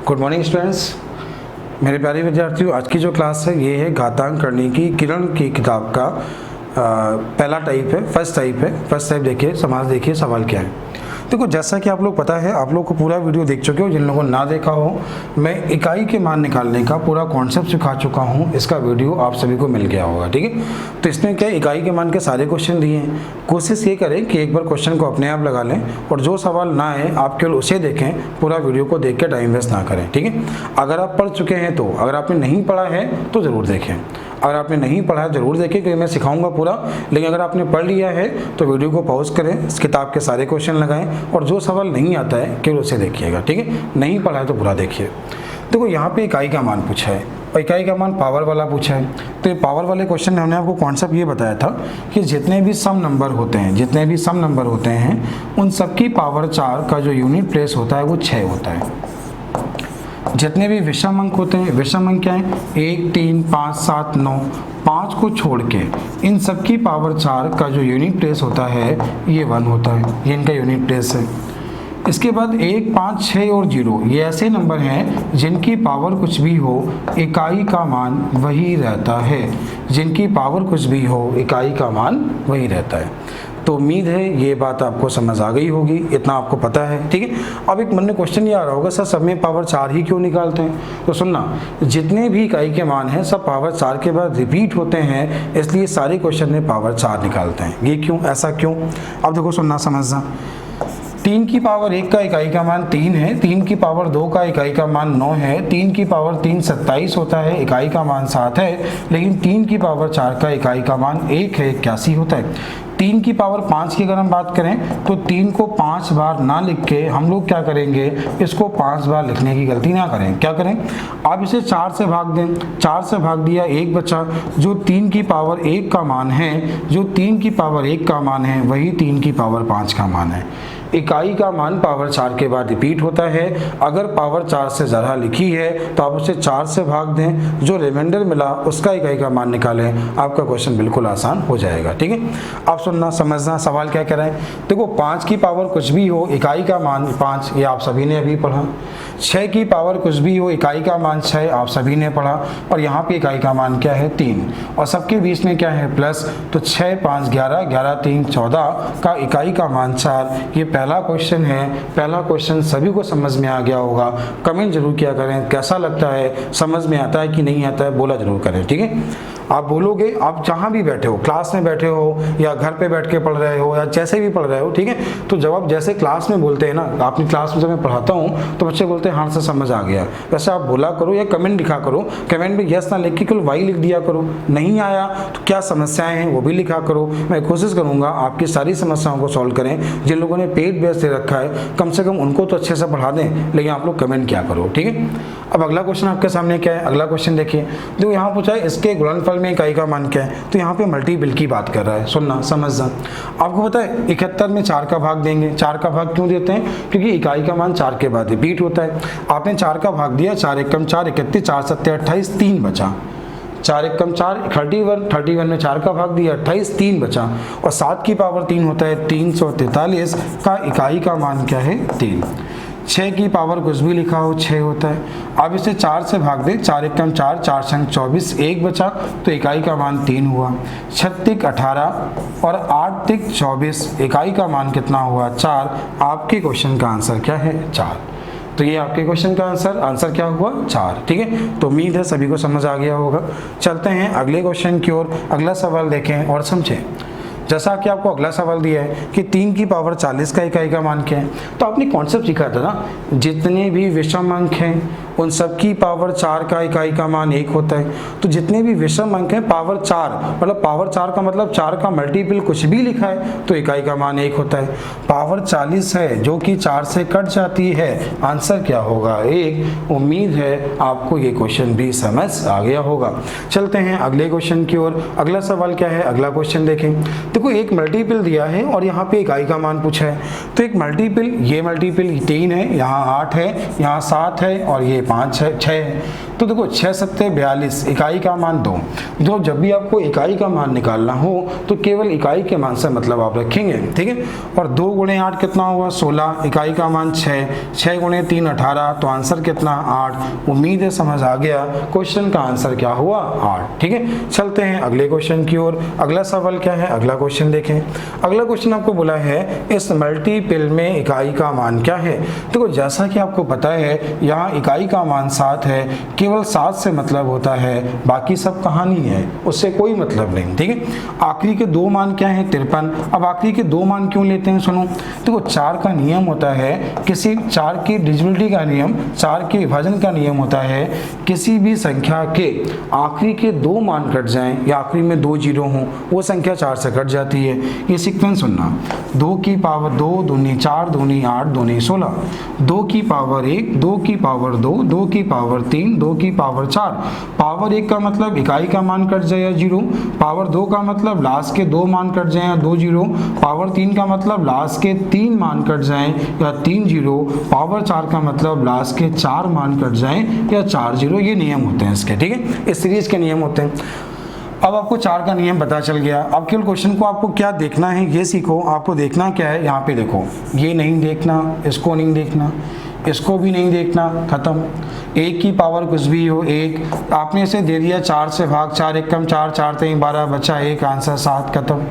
Good morning students. मेरे प्यारे विद्यार्थियों, आज की जो क्लास है ये है घातांक करने की किरण की किताब का पहला टाइप है, फर्स्ट टाइप देखिए, समास देखिए सवाल क्या है। देखो, जैसा कि आप लोग पता है, आप लोग को पूरा वीडियो देख चुके हो। जिन लोगों ने ना देखा हो, मैं इकाई के मान निकालने का पूरा कॉन्सेप्ट सिखा चुका हूँ। इसका वीडियो आप सभी को मिल गया होगा, ठीक है। तो इसमें क्या है, इकाई के मान के सारे क्वेश्चन दिए हैं। कोशिश ये करें कि एक बार क्वेश्चन को अपने आप लगा लें और जो सवाल ना आए आप केवल उसे देखें, पूरा वीडियो को देख के टाइम वेस्ट ना करें, ठीक है। अगर आप पढ़ चुके हैं तो, अगर आपने नहीं पढ़ा है तो ज़रूर देखें। अगर आपने नहीं पढ़ा है जरूर देखें, क्योंकि मैं सिखाऊंगा पूरा। लेकिन अगर आपने पढ़ लिया है तो वीडियो को पॉज करें, इस किताब के सारे क्वेश्चन लगाएं और जो सवाल नहीं आता है केवल उसे देखिएगा, ठीक है। नहीं पढ़ा है तो पूरा देखिए। देखो, यहाँ पे इकाई का मान पूछा है और इकाई का मान पावर वाला पूछा है। तो ये पावर वाले क्वेश्चन में हमने आपको कॉन्सेप्ट ये बताया था कि जितने भी सम नंबर होते हैं उन सबकी पावर 4 का जो यूनिट प्लेस होता है वो 6 होता है। जितने भी विषम अंक होते हैं, विषम अंक क्या है, 1, 3, 5, 7, 9, 5 को छोड़ के इन सबकी पावर 4 का जो यूनिट प्लेस होता है ये 1 होता है। ये इनका यूनिट प्लेस है। इसके बाद 1, 5, 6 और 0 ये ऐसे नंबर हैं जिनकी पावर कुछ भी हो, इकाई का मान वही रहता है। जिनकी पावर कुछ भी हो, इकाई का मान वही रहता है। तो उम्मीद है ये बात आपको समझ आ गई होगी, इतना आपको पता है, ठीक है। अब एक मन में क्वेश्चन ये आ रहा होगा, सर सब में पावर 4 ही क्यों निकालते हैं? तो सुनना, जितने भी इकाई के मान हैं सब पावर 4 के बाद रिपीट होते हैं, इसलिए सारे क्वेश्चन में पावर 4 निकालते हैं। ये क्यों, ऐसा क्यों? अब देखो, सुनना समझना। 3 की पावर 1 का इकाई का मान 3 है, 3 की पावर 2 का इकाई का मान 9 है, 3 की पावर 3 27 होता है, इकाई का मान 7 है। लेकिन 3 की पावर 4 का इकाई का मान 1 है, 81 होता है। 3 की पावर 5 की अगर हम बात करें तो 3 को 5 बार ना लिख के हम लोग क्या करेंगे, इसको 5 बार लिखने की गलती ना करें। क्या करें, आप इसे 4 से भाग दें, 4 से भाग दिया, 1 बचा। जो 3 की पावर 1 का मान है, जो 3 की पावर 1 का मान है वही 3 की पावर 5 का मान है। इकाई का मान पावर 4 के बाद रिपीट होता है। अगर पावर 4 से ज़्यादा लिखी है तो आप उसे 4 से भाग दें, जो रिमाइंडर मिला उसका इकाई का मान निकालें, आपका क्वेश्चन बिल्कुल आसान हो जाएगा, ठीक है। अब सुनना समझना, सवाल क्या कह रहा है। देखो, 5 की पावर कुछ भी हो, इकाई का मान 5, ये आप सभी ने अभी पढ़ा। 6 की पावर कुछ भी हो, इकाई का मान 6, आप सभी ने पढ़ा। और यहाँ पे इकाई का मान क्या है, 3, और सबके बीच में क्या है, प्लस। तो 6, 5, 11, 11, 3, 14 का इकाई का मान 4। ये पहला क्वेश्चन है। पहला क्वेश्चन सभी को समझ में आ गया होगा। कमेंट जरूर किया करें, कैसा लगता है, समझ में आता है कि नहीं आता है, बोला जरूर करें, ठीक है। आप बोलोगे, आप जहाँ भी बैठे हो, क्लास में बैठे हो या घर पे बैठ के पढ़ रहे हो या जैसे भी पढ़ रहे हो, ठीक है। तो जब आप जैसे क्लास में बोलते हैं ना, अपनी क्लास में जब मैं पढ़ाता हूँ तो बच्चे बोलते हैं हाँ सर समझ आ गया, वैसे आप बोला करो या कमेंट लिखा करो। कमेंट में यस ना लिख के केवल वाई लिख दिया करो। नहीं आया तो क्या समस्याएं हैं वो भी लिखा करो। मैं कोशिश करूँगा आपकी सारी समस्याओं को सॉल्व करें। जिन लोगों ने पेड बेस दे रखा है कम से कम उनको तो अच्छे से पढ़ा दें, लेकिन आप लोग कमेंट क्या करो, ठीक है। अब अगला क्वेश्चन आपके सामने क्या है, अगला क्वेश्चन देखिए। देखो, यहाँ पूछा है इसके गुणनफल में इकाई का मान क्या है। तो यहाँ पे मल्टीपल की बात कर रहा है। सुनना समझना, आपको पता है 71 में 4 का भाग देंगे। 4 का भाग क्यों देते हैं, क्योंकि इकाई का मान 4 के बाद रिपीट होता है। आपने 4 का भाग दिया, 4 एकम 4, 31, 4 सत्ते 28, 3 बचा। 4 एकम 4, 31 में 4 का भाग दिया, 28, 3 बचा। और 7 की पावर 3 होता है, 343 का इकाई का मान क्या है, 3। 6 की पावर कुछ भी लिखा हो, 6 होता है। अब इसे 4 से भाग दे, 4 एकम 4, 4 संग 24, 1 बचा। तो इकाई का मान 3 हुआ। 6 तिक 18 और 8 तिक 24, इकाई का मान कितना हुआ, 4। आपके क्वेश्चन का आंसर क्या है, 4। तो ये आपके क्वेश्चन का आंसर क्या हुआ, 4, ठीक है। तो उम्मीद है सभी को समझ आ गया होगा। चलते हैं अगले क्वेश्चन की ओर। अगला सवाल देखें और समझें। जैसा कि आपको अगला सवाल दिया है कि 3 की पावर 40 का इकाई का मान क्या है। तो आपने कॉन्सेप्ट सीखा था ना, जितने भी विषम अंक हैं उन सब की पावर 4 का इकाई का मान 1 होता है। तो जितने भी विषम अंक हैं पावर 4, मतलब पावर 4 का मतलब 4 का मल्टीपल कुछ भी लिखा है तो इकाई का मान 1 होता है। पावर 40 है जो कि 4 से कट जाती है, आंसर क्या होगा, 1। उम्मीद है आपको ये क्वेश्चन भी समझ आ गया होगा। चलते हैं अगले क्वेश्चन की ओर। अगला सवाल क्या है, अगला क्वेश्चन देखें। देखो, एक मल्टीपल दिया है और यहाँ पे इकाई का मान पूछा है। तो एक मल्टीपल, ये मल्टीपल 3 है, यहाँ 8 है, यहाँ 7 है और ये 5 है, 6 है। तो देखो 6 सत्ते 42, इकाई का मान 2। जो जब भी आपको इकाई का मान निकालना हो तो केवल इकाई के मान से मतलब आप रखेंगे, ठीक है। और 2 गुणे 8 कितना होगा 16, इकाई का मान 6, 6 गुणे 3 18, तो आंसर कितना 8। उम्मीद है समझ आ गया, क्वेश्चन का आंसर क्या हुआ 8, ठीक है। चलते हैं अगले क्वेश्चन की ओर। अगला सवाल क्या है, अगला क्वेश्चन देखें। अगला क्वेश्चन आपको बोला है इस मल्टीपल में इकाई का मान क्या है। देखो जैसा कि आपको पता है यहाँ इकाई का मान 7 है, केवल 7 से मतलब होता है, बाकी सब कहानी है, उससे कोई मतलब नहीं, ठीक है। आखिरी के 2 मान क्या है 53। अब आखिरी के 2 मान क्यों लेते हैं सुनो। देखो 4 का नियम होता है, किसी 4 की डिविजिबिलिटी का नियम, 4 के विभाजन का नियम होता है, किसी भी संख्या के आखिरी के 2 मान कट जाएं या आखिरी में 2 जीरो हों वो संख्या 4 से कट जाती है। ये सीक्वेंस सुनना, 2 की पावर 2 दूनी 4 दूनी 8 दूनी 16, 2 की पावर 1 2 की पावर 2 2 की पावर 3 2 की पावर 4। पावर 1 का मतलब इकाई का मान कट जाए या जीरो, पावर 2 का मतलब लास्ट के 2 मान कट जाए या 2 जीरो, पावर 3 का मतलब लास्ट के 3 मान कट जाएं या 3 जीरो, पावर 4 का मतलब लास्ट के 4 मान कट जाएं या 4 जीरो। ये नियम होते हैं इसके, ठीक है, इस सीरीज के नियम होते हैं। अब आपको 4 का नियम पता चल गया। अब केवल क्वेश्चन को आपको क्या देखना है ये सीखो। आपको देखना क्या है, यहाँ पे देखो, ये नहीं देखना, इसको नहीं देखना, इसको भी नहीं देखना, खत्म। 1 की पावर कुछ भी हो 1, आपने इसे दे दिया 4 से भाग, 4 1 4 4 3 12, बचा 1, आंसर 7, खत्म।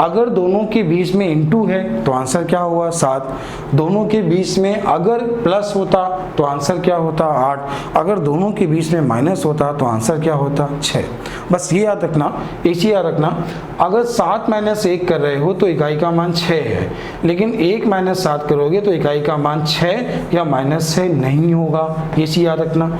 अगर दोनों के बीच में इंटू है तो आंसर क्या हुआ 7। दोनों के बीच में अगर प्लस होता तो आंसर क्या होता 8। अगर दोनों के बीच में माइनस होता तो आंसर क्या होता 6। बस ये याद रखना, एक चीज याद रखना, अगर 7 माइनस 1 कर रहे हो तो इकाई का मान 6 है, लेकिन 1 माइनस 7 करोगे तो इकाई का मान 6 या माइनस 6 नहीं होगा, ये चीज याद रखना।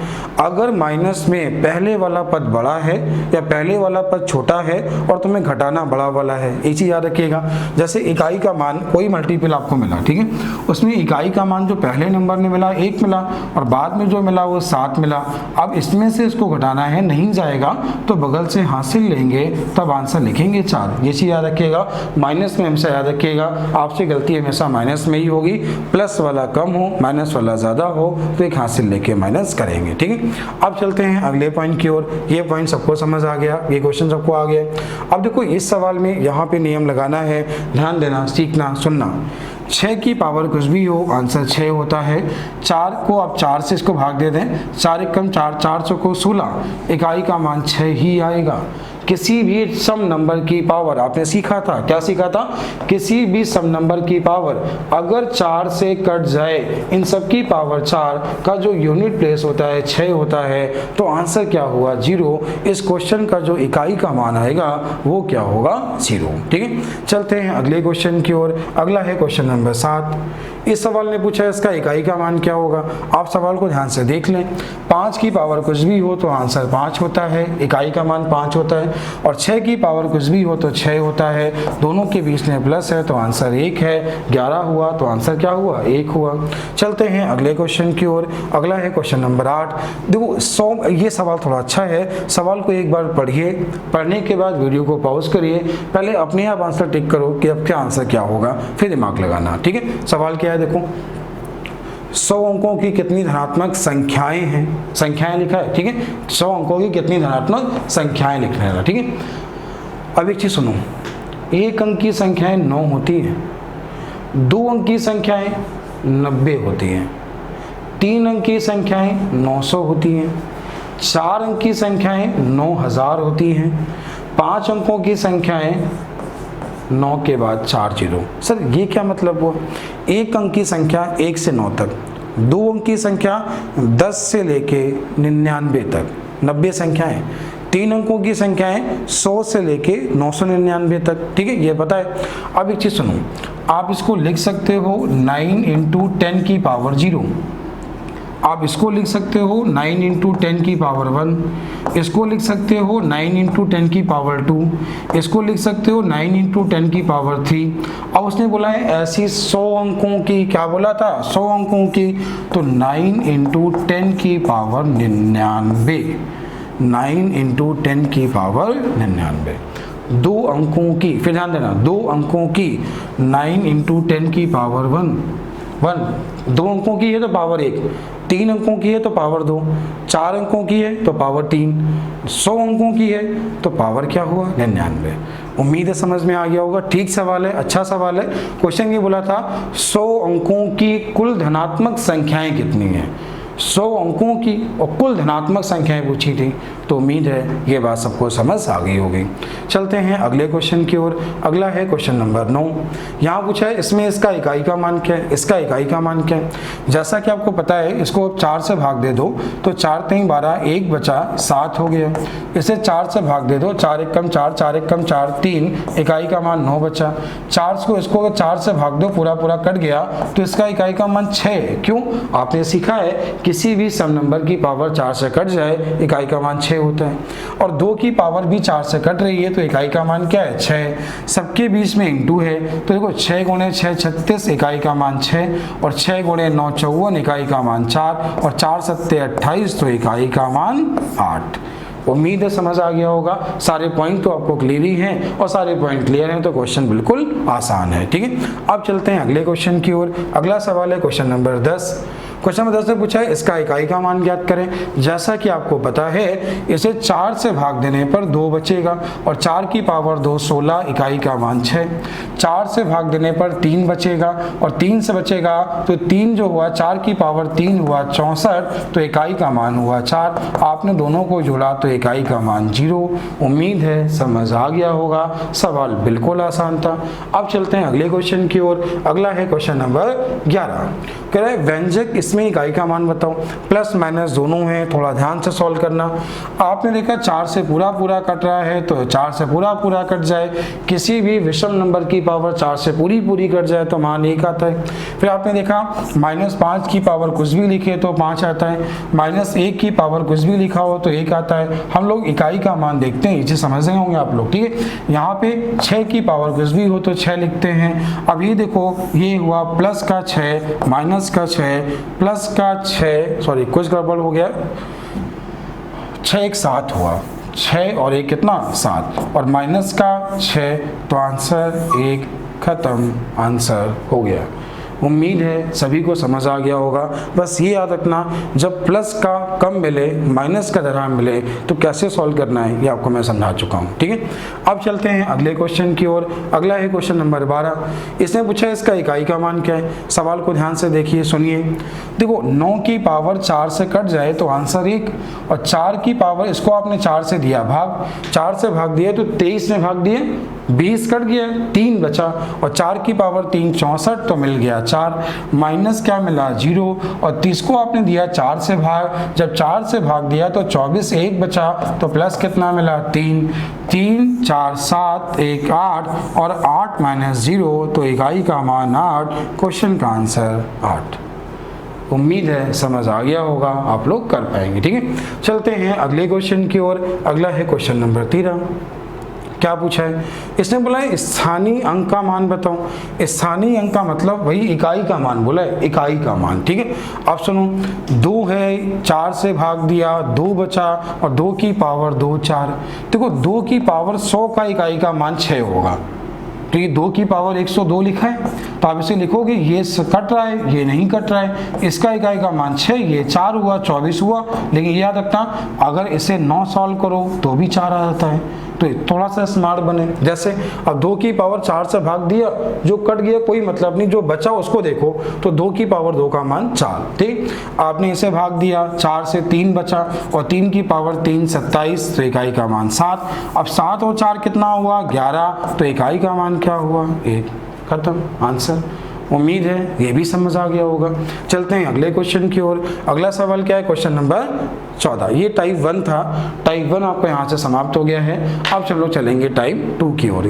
अगर माइनस में पहले वाला पद बड़ा है या पहले वाला पद छोटा है और तुम्हें घटाना बड़ा वाला है, ये चीज याद रखिएगा। जैसे इकाई का मान कोई मल्टीपल आपको मिला, ठीक है, उसमें इकाई का मान जो पहले नंबर में मिला 1 मिला और बाद में जो मिला वो 7 मिला। अब इसमें से इसको घटाना है, नहीं जाएगा तो बगल से हासिल लेंगे, तब आंसर लिखेंगे 4। ये चीज याद रखिएगा। माइनस में हमेशा याद रखिएगा, आपसे गलती हमेशा माइनस में ही होगी, प्लस वाला कम हो माइनस वाला ज्यादा हो तो एक हासिल लेके माइनस करेंगे, ठीक है। अब चलते हैं अगले पॉइंट की ओर। ये पॉइंट सबको समझ आ गया, ये क्वेश्चन सबको आ गया। अब देखो इस सवाल में यहाँ पे नियम लगाना है, ध्यान देना, सीखना, सुनना। 6 की पावर कुछ भी हो आंसर 6 होता है। 4 को आप 4 से इसको भाग दे दें, 4 एकम 4 4 चौको 16, इकाई का मान 6 ही आएगा। किसी भी सम नंबर की पावर, आपने सीखा था, क्या सीखा था, किसी भी सम नंबर की पावर अगर 4 से कट जाए, इन सब की पावर 4 का जो यूनिट प्लेस होता है 6 होता है, तो आंसर क्या हुआ 0। इस क्वेश्चन का जो इकाई का मान आएगा वो क्या होगा 0, ठीक है। चलते हैं अगले क्वेश्चन की ओर। अगला है क्वेश्चन नंबर 7। इस सवाल ने पूछा है इसका इकाई का मान क्या होगा। आप सवाल को ध्यान से देख लें। 5 की पावर कुछ भी हो तो आंसर 5 होता है, इकाई का मान 5 होता है। और 6 की पावर कुछ भी हो तो 6 होता है, दोनों के बीच में प्लस है तो आंसर 1 है। 11 हुआ तो आंसर क्या हुआ 1 हुआ। चलते हैं अगले क्वेश्चन की ओर। अगला है क्वेश्चन नंबर 8। देखो ये सवाल थोड़ा अच्छा है, सवाल को एक बार पढ़िए, पढ़ने के बाद वीडियो को पॉज करिए, पहले अपने आप आंसर टिक करो कि अब क्या आंसर क्या होगा, फिर दिमाग लगाना, ठीक है। सवाल क्या है देखो, 100 अंकों की कितनी धनात्मक संख्याएं हैं, संख्याएं लिखा है, ठीक है। 100 अंकों की कितनी धनात्मक संख्याएं लिखना है, ठीक है। अब एक चीज सुनो, 1 अंक की संख्याएं 9 होती हैं, 2 अंक की संख्याएं 90 होती हैं, 3 अंक की संख्याएं 900 होती हैं, 4 अंक की संख्याएं 9000 होती हैं, 5 अंकों की संख्याएं 9 के बाद 4 जीरो। सर ये क्या मतलब हुआ, 1 अंक की संख्या 1 से 9 तक, 2 अंक की संख्या 10 से लेके 99 तक 90 संख्याएं, 3 अंकों की संख्याएं 100 से लेके 999 तक, ठीक है, ये पता है। अब एक चीज सुनो, आप इसको लिख सकते हो 9 × 10 की पावर 0, आप इसको लिख सकते हो 9 × 10 की पावर 1, इसको लिख सकते हो 9 × 10 की पावर 2, इसको लिख सकते हो 9 × 10 की पावर 3। अब उसने बोला है ऐसी 100 अंकों की, क्या बोला था 100 अंकों की, तो 9 × 10 की पावर 99, 9 × 10 की पावर 99। 2 अंकों की, फिर ध्यान देना, 2 अंकों की 9 × 10 की पावर 1, 2 अंकों की है तो पावर 1, 3 अंकों की है तो पावर 2, 4 अंकों की है तो पावर 3, 100 अंकों की है तो पावर क्या हुआ 99। उम्मीद है समझ में आ गया होगा। ठीक सवाल है, अच्छा सवाल है। क्वेश्चन ये बोला था 100 अंकों की कुल धनात्मक संख्याएं कितनी हैं, 100 अंकों की और कुल धनात्मक संख्याएं पूछी थी। तो उम्मीद है ये बात सबको समझ आ गई होगी। चलते हैं अगले क्वेश्चन की ओर। अगला है क्वेश्चन नंबर 9। यहाँ पूछा है इसमें इसका इकाई का मान क्या है, इसका इकाई का मान क्या है। जैसा कि आपको पता है इसको अब 4 से भाग दे दो तो 4 3 12, 1 बचा 7 हो गया। इसे 4 से भाग दे दो, 4 1 कम 4, 4 1 कम 4 3, इकाई का मान 9 बचा। 4 को इसको अगर 4 से भाग दो पूरा पूरा कट गया तो इसका इकाई का मान 6 है। क्यों? आपने सीखा है किसी भी सम नंबर की पावर 4 से कट जाए इकाई का मान 6 होता है, और 2 की पावर भी 4 से कट रही है तो इकाई का मान क्या है 6। सबके बीच में इंटू है तो देखो 6 गुणे 6 36, इकाई का मान 6, और 6 गुणे 9 54, इकाई का मान 4, और 4 सत्ते 28 तो इकाई का मान 8। उम्मीद है समझ आ गया होगा। सारे पॉइंट तो आपको क्लियर ही हैं, और सारे पॉइंट क्लियर हैं तो क्वेश्चन बिल्कुल आसान है। ठीक है, अब चलते हैं अगले क्वेश्चन की ओर। अगला सवाल है क्वेश्चन नंबर 10। क्वेश्चन नंबर 10 में पूछा है इसका इकाई का मान ज्ञात करें। जैसा कि आपको पता है इसे 4 से भाग देने पर 2 बचेगा, और 4 की पावर 2 16, इकाई का मान 6। 4 से भाग देने पर 3 बचेगा, और 3 से बचेगा तो 3 जो हुआ 4 की पावर 3 हुआ 64, तो इकाई का मान हुआ 4। आपने दोनों को जोड़ा तो इकाई का मान 0। उम्मीद है समझ आ गया होगा। सवाल बिल्कुल आसान था। अब चलते हैं अगले क्वेश्चन की ओर। अगला है क्वेश्चन नंबर 11। कह रहे हैं व्यंजक इसमें इकाई का मान बताओ। प्लस माइनस दोनों हैं, थोड़ा ध्यान से सॉल्व करना। आपने देखा 4 से पूरा पूरा कट रहा है तो 4 से पूरा पूरा कट जाए। किसी भी विषम नंबर की पावर 4 से पूरी पूरी कट जाए तो मान 1 आता है। फिर आपने देखा -5 की पावर कुछ भी लिखे तो 5 आता है, -1 की पावर कुछ भी लिखा हो तो 1 आता है। हम लोग इकाई का मान देखते हैं, इसे समझ रहे होंगे आप लोग। ठीक है, यहाँ पे 6 की पावर कुछ भी हो तो 6 लिखते हैं। अब ये देखो ये हुआ प्लस का 6, माइनस का 6, प्लस का 6, सॉरी कुछ गड़बड़ हो गया, 6 1 7 हुआ, 6 और 1 कितना 7, और माइनस का 6 तो आंसर 1, खत्म, आंसर हो गया। उम्मीद है सभी को समझ आ गया होगा। बस ये याद रखना जब प्लस का कम मिले माइनस का दरार मिले तो कैसे सॉल्व करना है ये आपको मैं समझा चुका हूँ। ठीक है, अब चलते हैं अगले क्वेश्चन की ओर। अगला है क्वेश्चन नंबर 12। इसने पूछा इसका इकाई का मान क्या है। सवाल को ध्यान से देखिए, सुनिए। देखो 9 की पावर 4 से कट जाए तो आंसर 1, और 4 की पावर इसको आपने 4 से दिया भाग, 4 से भाग दिए तो 23 में भाग दिए 20 कट गया, 3 बचा, और 4 की पावर 3 64 तो मिल गया 4, माइनस क्या मिला 0, और 30 को आपने दिया 4 से भाग, जब 4 से भाग दिया तो 24, 1 बचा तो प्लस कितना मिला 3, 3 4 7 1 8, और 8 माइनस 0 तो इकाई का मान 8। क्वेश्चन का आंसर 8। उम्मीद है समझ आ गया होगा, आप लोग कर पाएंगे। ठीक है, चलते हैं अगले क्वेश्चन की ओर। अगला है क्वेश्चन नंबर 13। क्या पूछा है इसने, बोला है स्थानीय अंक का मान बताओ। स्थानीय अंक का मतलब वही इकाई का मान बोला है, इकाई का मान। ठीक है, अब सुनो 2 है, 4 से भाग दिया 2 बचा, और 2 की पावर 2 4। देखो 2 की पावर 100 का इकाई का मान 6 होगा, तो ये 2 की पावर 102 लिखा है तो आप इसे लिखोगे ये कट रहा है ये नहीं कट रहा है, इसका इकाई का मान 6, ये 4 हुआ 24 हुआ। लेकिन याद रखना अगर इसे 9 सॉल्व करो तो भी 4 आ जाता है, तो थोड़ा सा स्मार्ट बने। जैसे अब 2 की पावर 4 से भाग दिया, जो कट गया कोई मतलब नहीं, जो बचा उसको देखो तो 2 की पावर 2 का मान 4। ठीक, आपने इसे भाग दिया 4 से 3 बचा, और 3 की पावर 3 27 तो इकाई का मान 7। अब 7 और 4 कितना हुआ 11, तो इकाई का मान क्या हुआ 1, खत्म, आंसर। उम्मीद है ये भी समझ आ गया होगा। चलते हैं अगले क्वेश्चन की ओर। अगला सवाल क्या है, क्वेश्चन नंबर 14। ये टाइप 1 था, टाइप 1 आपका यहाँ से समाप्त हो गया है। अब चलो चलेंगे टाइप 2 की ओर।